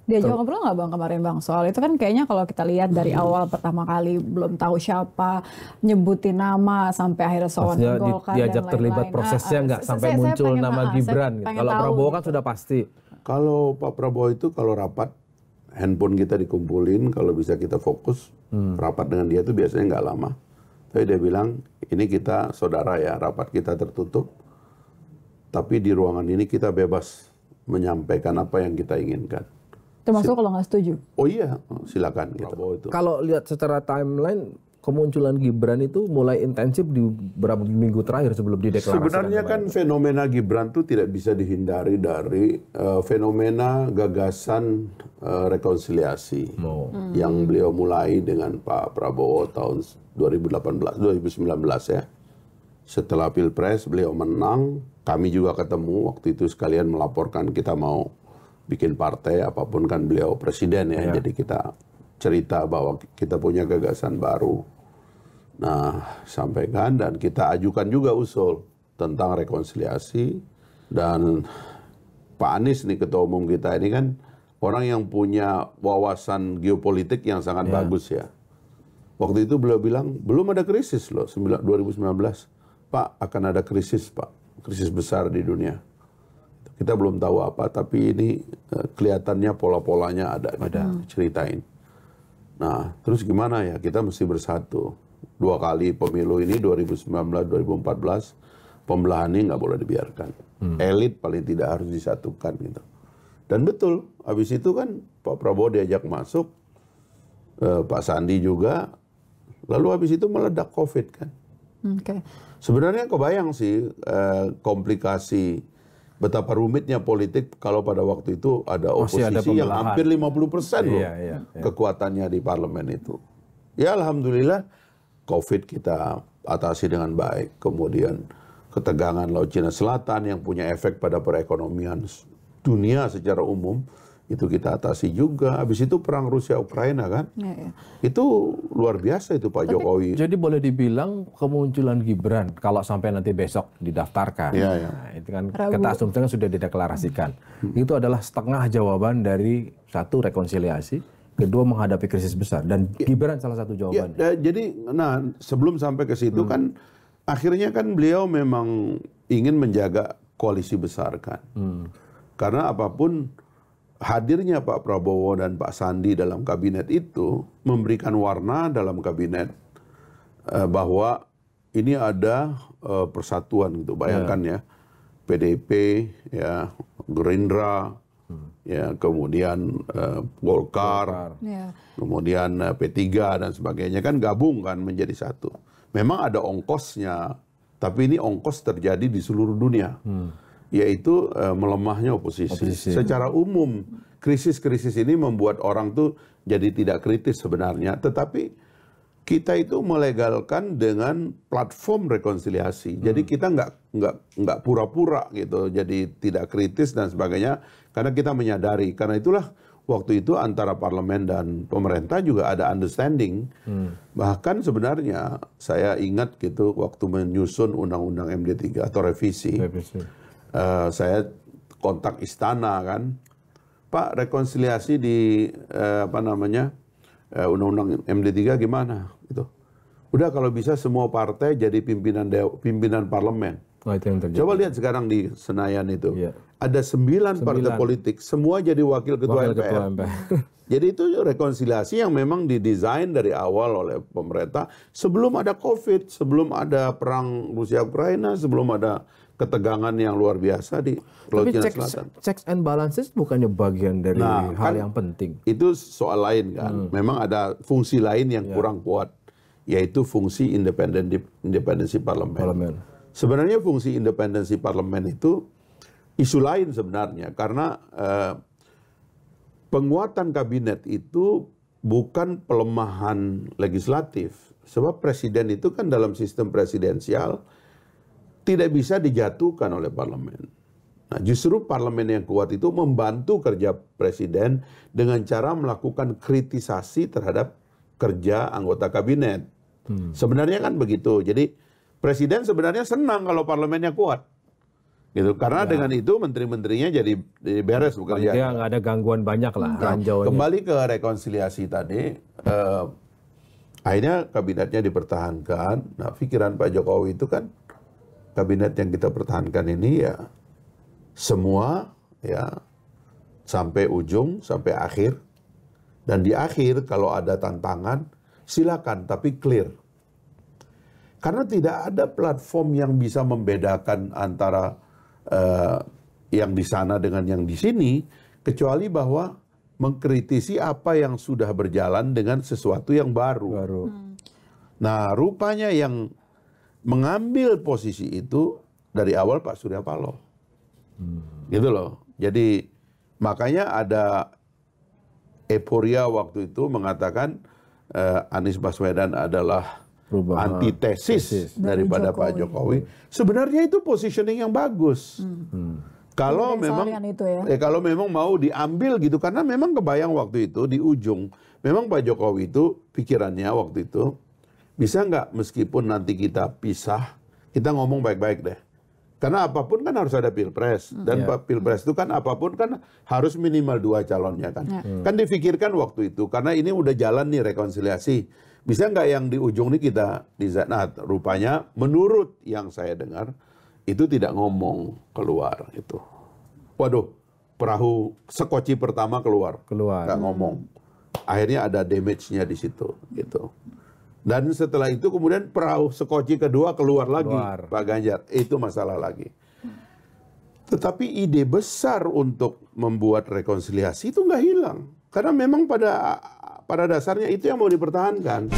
Diajak ngobrol nggak Bang kemarin Bang? Soal itu kan kayaknya kalau kita lihat dari awal pertama kali belum tahu siapa, nyebutin nama sampai akhirnya soal Golkar dan diajak terlibat lain-lain. prosesnya nggak sampai muncul nama Gibran. Kalau Prabowo kan sudah pasti. Kalau Pak Prabowo itu kalau rapat, handphone kita dikumpulin, kalau bisa kita fokus, rapat dengan dia itu biasanya nggak lama. Tapi dia bilang, ini kita saudara ya, rapat kita tertutup, tapi di ruangan ini kita bebas menyampaikan apa yang kita inginkan. Termasuk kalau nggak setuju? Oh iya, silakan. Gitu. Kalau lihat secara timeline, kemunculan Gibran itu mulai intensif di beberapa minggu terakhir sebelum dideklarasikan. Sebenarnya kan fenomena Gibran itu tidak bisa dihindari dari fenomena gagasan rekonsiliasi yang beliau mulai dengan Pak Prabowo tahun 2019 ya. Setelah Pilpres beliau menang, kami juga ketemu waktu itu sekalian melaporkan kita mau bikin partai, apapun kan beliau presiden ya. Jadi kita cerita bahwa kita punya gagasan baru. Nah, sampaikan dan kita ajukan juga usul tentang rekonsiliasi. Dan Pak Anies nih ketua umum kita ini kan orang yang punya wawasan geopolitik yang sangat bagus ya. Waktu itu beliau bilang, belum ada krisis loh 2019. Pak, akan ada krisis Pak, krisis besar di dunia. Kita belum tahu apa, tapi ini kelihatannya pola-polanya ada. Ceritain. Nah, terus gimana ya? Kita mesti bersatu. 2 kali pemilu ini, 2019-2014, pembelahan ini nggak boleh dibiarkan. Elit paling tidak harus disatukan gitu. Dan betul, habis itu kan Pak Prabowo diajak masuk, Pak Sandi juga, lalu habis itu meledak COVID kan. Sebenarnya kebayang sih komplikasi betapa rumitnya politik kalau pada waktu itu ada oposisi yang hampir 50% loh kekuatannya di parlemen itu. Ya alhamdulillah COVID kita atasi dengan baik. Kemudian ketegangan Laut Cina Selatan yang punya efek pada perekonomian dunia secara umum itu kita atasi juga. Habis itu perang Rusia-Ukraina kan. Itu luar biasa itu Pak Jokowi. Jadi boleh dibilang kemunculan Gibran kalau sampai nanti besok didaftarkan. Nah, itu kan kita asumsikan sudah dideklarasikan. Itu adalah setengah jawaban dari satu rekonsiliasi, kedua menghadapi krisis besar dan Gibran salah satu jawabannya. Jadi nah sebelum sampai ke situ kan akhirnya kan beliau memang ingin menjaga koalisi besar kan. Karena apapun hadirnya Pak Prabowo dan Pak Sandi dalam kabinet itu memberikan warna dalam kabinet bahwa ini ada persatuan gitu. Bayangkan ya, PDIP, ya, Gerindra, ya, kemudian Golkar, kemudian P3 dan sebagainya kan gabung kan menjadi satu. Memang ada ongkosnya, tapi ini ongkos terjadi di seluruh dunia. Yaitu melemahnya oposisi. Secara umum krisis-krisis ini membuat orang tuh jadi tidak kritis sebenarnya, tetapi kita itu melegalkan dengan platform rekonsiliasi. Jadi kita nggak pura-pura gitu, jadi tidak kritis dan sebagainya, karena kita menyadari. Karena itulah waktu itu antara parlemen dan pemerintah juga ada understanding. Bahkan sebenarnya saya ingat gitu waktu menyusun undang-undang MD3 atau revisi. Saya kontak istana kan, Pak rekonsiliasi di undang-undang MD3 gimana gitu. Udah kalau bisa semua partai jadi pimpinan parlemen. Itu yang terjadi. Coba lihat sekarang di Senayan itu ada 9 partai politik, semua jadi wakil ketua MPR. Jadi itu rekonsiliasi yang memang didesain dari awal oleh pemerintah sebelum ada COVID, sebelum ada perang Rusia-Ukraina, sebelum ada ketegangan yang luar biasa di Laut Cina Selatan. Checks and balances bukannya bagian dari hal kan yang penting? Itu soal lain kan. Memang ada fungsi lain yang kurang kuat, yaitu fungsi independensi parlemen. Sebenarnya fungsi independensi parlemen itu isu lain sebenarnya, karena penguatan kabinet itu bukan pelemahan legislatif. Sebab presiden itu kan dalam sistem presidensial tidak bisa dijatuhkan oleh parlemen. Nah, justru parlemen yang kuat itu membantu kerja presiden dengan cara melakukan kritisasi terhadap kerja anggota kabinet. Sebenarnya kan begitu. Jadi presiden sebenarnya senang kalau parlemennya kuat. Gitu. Karena dengan itu menteri-menterinya jadi beres bekerja. Dia nggak ada gangguan banyak lah. Kembali ke rekonsiliasi tadi, akhirnya kabinetnya dipertahankan. Nah, pikiran Pak Jokowi itu kan kabinet yang kita pertahankan ini ya semua ya sampai ujung, sampai akhir. Dan di akhir kalau ada tantangan silakan, tapi clear. Karena tidak ada platform yang bisa membedakan antara yang di sana dengan yang di sini, kecuali bahwa mengkritisi apa yang sudah berjalan dengan sesuatu yang baru. Nah, rupanya yang mengambil posisi itu dari awal Pak Surya Paloh. Gitu loh. Jadi makanya ada euforia waktu itu mengatakan Anies Baswedan adalah antitesis daripada Pak Jokowi. Sebenarnya itu positioning yang bagus. Kalau memang itu ya. Kalau memang mau diambil gitu, karena memang kebayang waktu itu di ujung, memang Pak Jokowi itu pikirannya waktu itu bisa nggak meskipun nanti kita pisah, kita ngomong baik-baik deh. Karena apapun kan harus ada pilpres, dan pilpres itu kan apapun kan harus minimal 2 calonnya kan. Kan difikirkan waktu itu, karena ini udah jalan nih rekonsiliasi. Bisa nggak yang di ujung ini kita nah, rupanya menurut yang saya dengar itu tidak ngomong keluar itu. Waduh, perahu sekoci pertama keluar. Nggak ngomong. Akhirnya ada damage-nya di situ gitu. Dan setelah itu kemudian perahu sekoci kedua keluar lagi Pak Ganjar. Itu masalah lagi. Tetapi ide besar untuk membuat rekonsiliasi itu nggak hilang. Karena memang pada dasarnya itu yang mau dipertahankan.